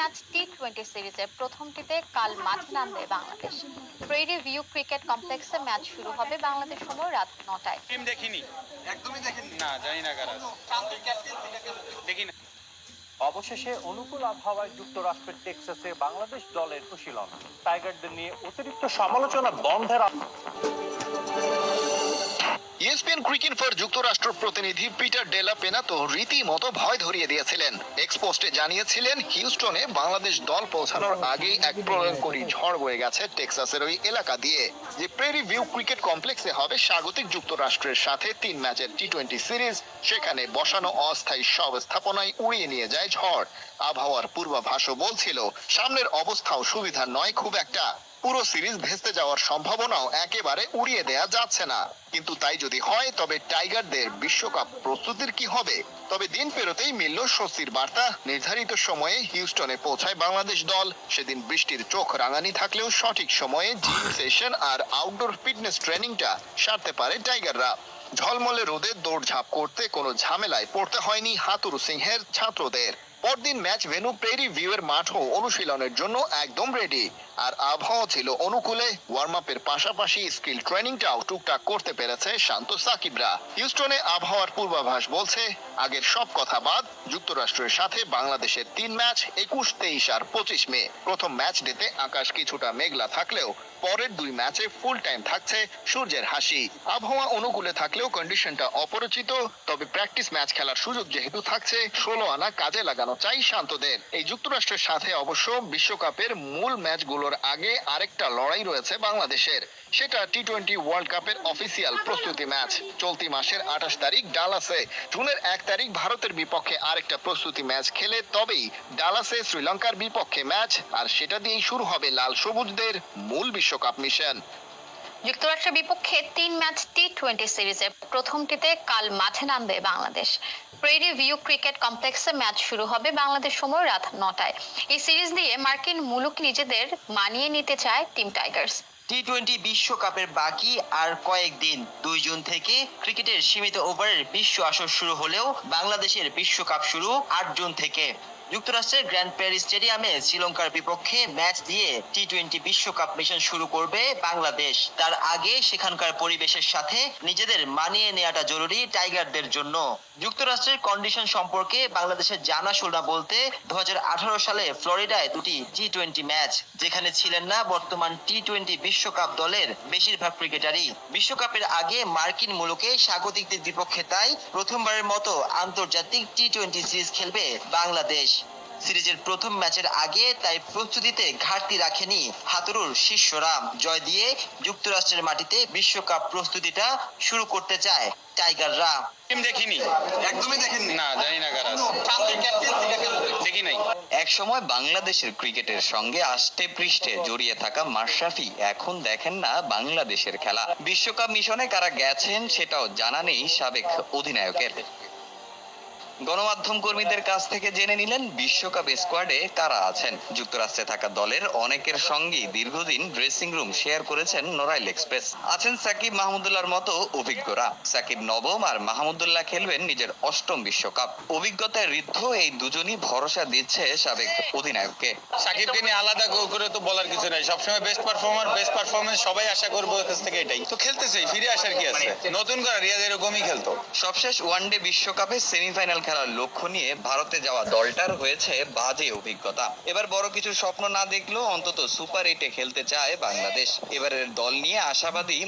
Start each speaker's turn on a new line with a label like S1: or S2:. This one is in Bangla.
S1: ম্যাচ টি-20 সিরিজের প্রথমটিতে কাল মাঠে নামবে বাংলাদেশ। প্রেরি ভিউ ক্রিকেট কমপ্লেক্সে ম্যাচ শুরু হবে বাংলাদেশ সময় রাত 9টায়।
S2: টিম দেখিনি, একদমই দেখিনি, না জানি না কারা দেখি না।
S3: অবশেষে অনুকূল আবহাওয়ায় যুক্তরাষ্ট্রের টেক্সাসে বাংলাদেশ দলের অনুশীলন। টাইগারদের নিয়ে অতিরিক্ত সমালোচনা বন্ধের
S4: ইএসপিএন ক্রিকেট ফর যুক্তরাষ্ট্র প্রতিনিধি পিটার ডেলা পেনা তো রীতিমতো ভয় ধরিয়ে দিয়েছিলেন। এক্সপোস্টে জানিয়েছিলেন হিউস্টনে বাংলাদেশ দল পৌঁছানোর আগেই এক প্রলয়ঙ্করী ঝড় বয়ে গেছে টেক্সাসের ওই এলাকা দিয়ে। যে প্রেরি ভিউ ক্রিকেট কমপ্লেক্সে হবে স্বাগতিক যুক্তরাষ্ট্রের সাথে 3 ম্যাচের টি-20 সিরিজ, সেখানে বসানো অস্থায়ী সব স্থাপনায় উড়িয়ে নিয়ে যায় ঝড়। আবহাওয়ার পূর্বাভাসও বলছিল সামনের অবস্থাও সুবিধা নয় খুব একটা। পুরো সিরিজ ভেস্তে যাওয়ার সম্ভাবনাও একেবারে উড়িয়ে দেয়া যাচ্ছে না। কিন্তু তাই যদি হয় তবে টাইগারদের বিশ্বকাপ প্রস্তুতির কি হবে? তবে দিন পেরোতেই মিলল স্বস্তির বার্তা। নির্ধারিত সময়ে হিউস্টনে পৌঁছায় বাংলাদেশ দল। সেদিন বৃষ্টির চোখ রাঙানি থাকলেও সঠিক সময়ে জিম সেশন আর আউটডোর ফিটনেস ট্রেনিংটা সারতে পারে টাইগাররা। ঝলমলে রোদে দৌড়ঝাঁপ করতে কোনো ঝামেলায় পড়তে হয়নি হাতুরু সিংহের ছাত্রদের। পরদিন ম্যাচ ভেন্যু প্রেরি ভিউয়ের মাঠও অনুশীলনের জন্য একদম রেডি। আর আবহাওয়া ছিল অনুকূলে। ওয়ার্ম আপের পাশাপাশি স্কিল ট্রেনিংটাও টুকটাক করতে পেরেছে শান্ত সাকিবরা। হিউস্টনে আবহাওয়ার পূর্বাভাস বলছে আগের সব কথা বাদ, যুক্তরাষ্ট্রের সাথে বাংলাদেশের 3 ম্যাচ 21, 23 আর 25 মে। প্রথম ম্যাচ ডেতে আকাশ কিছুটা মেঘলা থাকলেও পরের 2 ম্যাচে ফুল টাইম থাকছে সূর্যের হাসি। আবহাওয়া অনুকূলে থাকলেও কন্ডিশনটা অপরিচিত। তবে প্র্যাকটিস ম্যাচ খেলার সুযোগ যেহেতু থাকছে, 16 আনা কাজে লাগানো চাই শান্তদের। এই যুক্তরাষ্ট্রের সাথে অবশ্য বিশ্বকাপের মূল ম্যাচগুলোর আগে আরেকটা লড়াই রয়েছে বাংলাদেশের। সেটা টি-20 ওয়ার্ল্ড কাপের অফিসিয়াল প্রস্তুতি ম্যাচ। চলতি মাসের 28 তারিখ ডালাসে। জুনের 1 তারিখ ভারতের বিপক্ষে আরেকটা প্রস্তুতি ম্যাচ খেলে তবেই ডালাসে শ্রীলঙ্কার বিপক্ষে ম্যাচ। আর সেটা দিয়েই শুরু হবে লাল সবুজদের মূল বিশ্বকাপ মিশন।
S1: যুক্তরাষ্ট্রের বিপক্ষে 3 ম্যাচ টি-20 সিরিজের প্রথমটিতে কাল মাঠে নামবে বাংলাদেশ। প্রেরি ভিউ ক্রিকেট কমপ্লেক্সে ম্যাচ শুরু হবে বাংলাদেশ সময় রাত 9টায়। এই সিরিজ দিয়ে মার্কিন মুলুক নিজেদের মানিয়ে নিতে চায় টিম টাইগার্স।
S5: টি-20 বিশ্বকাপের বাকি আর কয়েকদিন। 2 জুন থেকে ক্রিকেটের সীমিত ওভারের বিশ্ব আসর শুরু হলেও বাংলাদেশের বিশ্বকাপ শুরু 8 জুন থেকে। যুক্তরাষ্ট্রের গ্র্যান্ড প্যারি স্টেডিয়ামে শ্রীলঙ্কার বিপক্ষে ম্যাচ দিয়ে টি-20 বিশ্বকাপ মিশন শুরু করবে বাংলাদেশ। তার আগে সেখানকার পরিবেশের সাথে নিজেদের মানিয়ে নেওয়াটা জরুরি টাইগারদের জন্য। যুক্তরাষ্ট্রের কন্ডিশন সম্পর্কে বাংলাদেশের জানাশোনা বলতে 2018 সালে ফ্লোরিডায় 2টি টি-20 ম্যাচ, যেখানে ছিলেন না বর্তমান টি-20 বিশ্বকাপ দলের বেশিরভাগ ক্রিকেটারই। বিশ্বকাপের আগে মার্কিন মুলুকে স্বাগতিকদের বিপক্ষে তাই প্রথমবারের মতো আন্তর্জাতিক টি-20 সিরিজ খেলবে বাংলাদেশ। সিরিজের প্রথম ম্যাচের আগে তাই প্রস্তুতিতে ঘাটতি রাখেনি হাতুরুর শিষ্যরা। জয় দিয়ে যুক্তরাষ্ট্রের মাটিতে বিশ্বকাপ প্রস্তুতিটা শুরু করতে চায় টাইগাররা।
S2: টিম দেখিনি, একদমই দেখিনি, না জানি না কারা দেখি নাই।
S6: এক সময় বাংলাদেশের ক্রিকেটের সঙ্গে আষ্টে পৃষ্ঠে জড়িয়ে থাকা মাশরাফি এখন দেখেন না বাংলাদেশের খেলা। বিশ্বকাপ মিশনে কারা গেছেন সেটাও জানা নেই সাবেক অধিনায়কের। গণমাধ্যম কর্মীদের কাছ থেকে জেনে নিলেন বিশ্বকাপ স্কোয়াডে কারা আছেন। যুক্তরাষ্ট্রে থাকা দলের অনেকের সঙ্গেই দীর্ঘদিন ড্রেসিং রুম শেয়ার করেছেন নড়াইল এক্সপ্রেস। আছেন সাকিব মাহমুদুল্লাহর মতো অভিজ্ঞরা। সাকিব নবম আর মাহমুদুল্লাহ খেলবেন নিজের 8ম বিশ্বকাপ। অভিজ্ঞতায় ঋদ্ধ এই দুজনই ভরসা দিচ্ছে সাবেক অধিনায়ককে।
S2: সাকিবকে নিয়ে আলাদা করে তো বলার কিছু নাই, সবসময় বেস্ট পারফরমেন্স সবাই আশা করবো কাছ থেকে, এটাই তো খেলতেছে, ফিরে আসার কি আছে, নতুন করে রিয়াজ এরকমই খেলতো।
S6: সবশেষ ওয়ানডে বিশ্বকাপে সেমিফাইনাল খেলার লক্ষ্য নিয়ে ভারতে যাওয়া দলটার হয়েছে বাজে অভিজ্ঞতা। এবার বড় কিছু স্বপ্ন না দেখলেও অন্তত সুপার 8-এ খেলতে চায় বাংলাদেশ। এবারের দল নিয়ে আশাবাদী